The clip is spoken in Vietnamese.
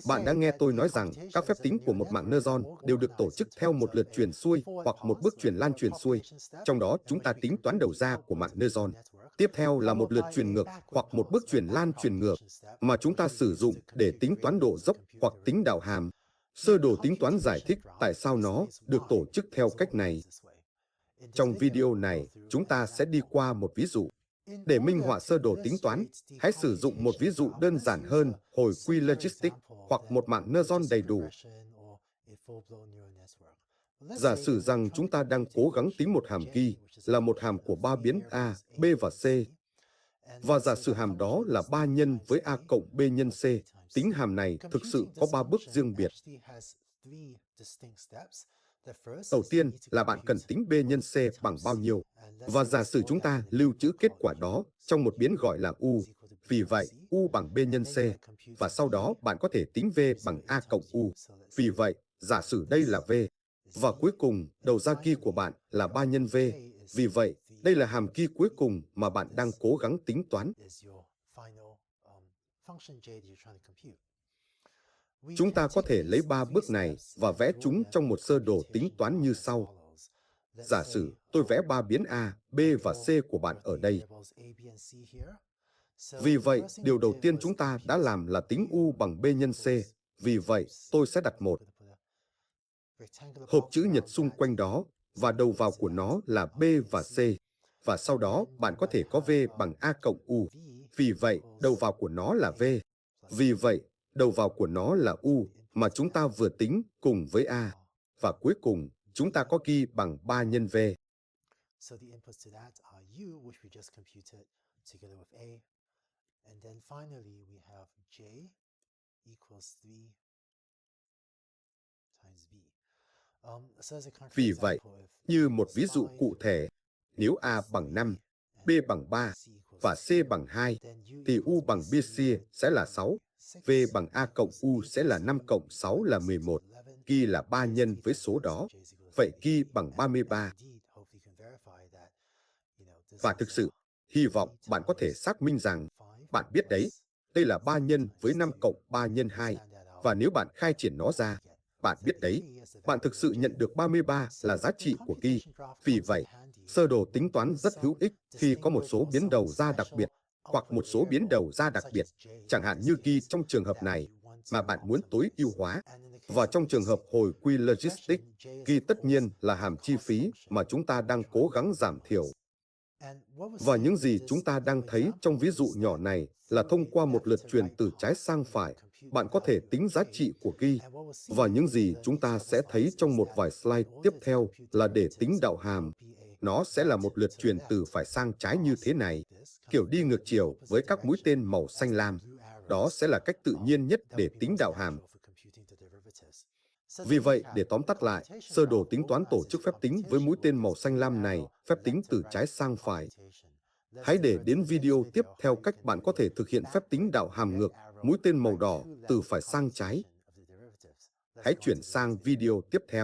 Bạn đã nghe tôi nói rằng các phép tính của một mạng neuron đều được tổ chức theo một lượt truyền xuôi hoặc một bước truyền lan truyền xuôi. Trong đó chúng ta tính toán đầu ra của mạng neuron. Tiếp theo là một lượt truyền ngược hoặc một bước truyền lan truyền ngược mà chúng ta sử dụng để tính toán độ dốc hoặc tính đạo hàm. Sơ đồ tính toán giải thích tại sao nó được tổ chức theo cách này. Trong video này, chúng ta sẽ đi qua một ví dụ. Để minh họa sơ đồ tính toán, hãy sử dụng một ví dụ đơn giản hơn, hồi quy logistic hoặc một mạng neuron đầy đủ. Giả sử rằng chúng ta đang cố gắng tính một hàm ghi là một hàm của 3 biến A, B và C. Và giả sử hàm đó là 3 nhân với A cộng B nhân C. Tính hàm này thực sự có 3 bước riêng biệt. Đầu tiên là bạn cần tính B nhân C bằng bao nhiêu. Và giả sử chúng ta lưu trữ kết quả đó trong một biến gọi là U. Vì vậy, U bằng B nhân C. Và sau đó bạn có thể tính V bằng A cộng U. Vì vậy, giả sử đây là V. Và cuối cùng, đầu ra key của bạn là 3 nhân V. Vì vậy, đây là hàm key cuối cùng mà bạn đang cố gắng tính toán. Chúng ta có thể lấy 3 bước này và vẽ chúng trong một sơ đồ tính toán như sau. Giả sử tôi vẽ 3 biến A, B và C của bạn ở đây. Vì vậy, điều đầu tiên chúng ta đã làm là tính U bằng B nhân C. Vì vậy, tôi sẽ đặt một hộp chữ nhật xung quanh đó, và đầu vào của nó là B và C. Và sau đó, bạn có thể có V bằng A cộng U. Vì vậy, đầu vào của nó là V. Vì vậy, đầu vào của nó là U mà chúng ta vừa tính cùng với A. Và cuối cùng, chúng ta có ghi bằng 3 nhân V. Vì vậy, như một ví dụ cụ thể, nếu A bằng 5, B bằng 3 và C bằng 2, thì U bằng BC sẽ là 6, V bằng A cộng U sẽ là 5 cộng 6 là 11, ghi là 3 nhân với số đó, vậy ghi bằng 33. Và thực sự, hy vọng bạn có thể xác minh rằng, bạn biết đấy, đây là 3 nhân với 5 cộng 3 nhân 2, và nếu bạn khai triển nó ra, bạn biết đấy, bạn thực sự nhận được 33 là giá trị của ghi. Vì vậy, sơ đồ tính toán rất hữu ích khi có một số biến đầu ra đặc biệt, hoặc một số biến đầu ra đặc biệt, chẳng hạn như ghi trong trường hợp này, mà bạn muốn tối ưu hóa. Và trong trường hợp hồi quy logistic, ghi tất nhiên là hàm chi phí mà chúng ta đang cố gắng giảm thiểu. Và những gì chúng ta đang thấy trong ví dụ nhỏ này là thông qua một lượt truyền từ trái sang phải, bạn có thể tính giá trị của ghi. Và những gì chúng ta sẽ thấy trong một vài slide tiếp theo là để tính đạo hàm. Nó sẽ là một lượt truyền từ phải sang trái như thế này, kiểu đi ngược chiều với các mũi tên màu xanh lam. Đó sẽ là cách tự nhiên nhất để tính đạo hàm. Vì vậy, để tóm tắt lại, sơ đồ tính toán tổ chức phép tính với mũi tên màu xanh lam này, phép tính từ trái sang phải. Hãy để đến video tiếp theo cách bạn có thể thực hiện phép tính đạo hàm ngược, mũi tên màu đỏ, từ phải sang trái. Hãy chuyển sang video tiếp theo.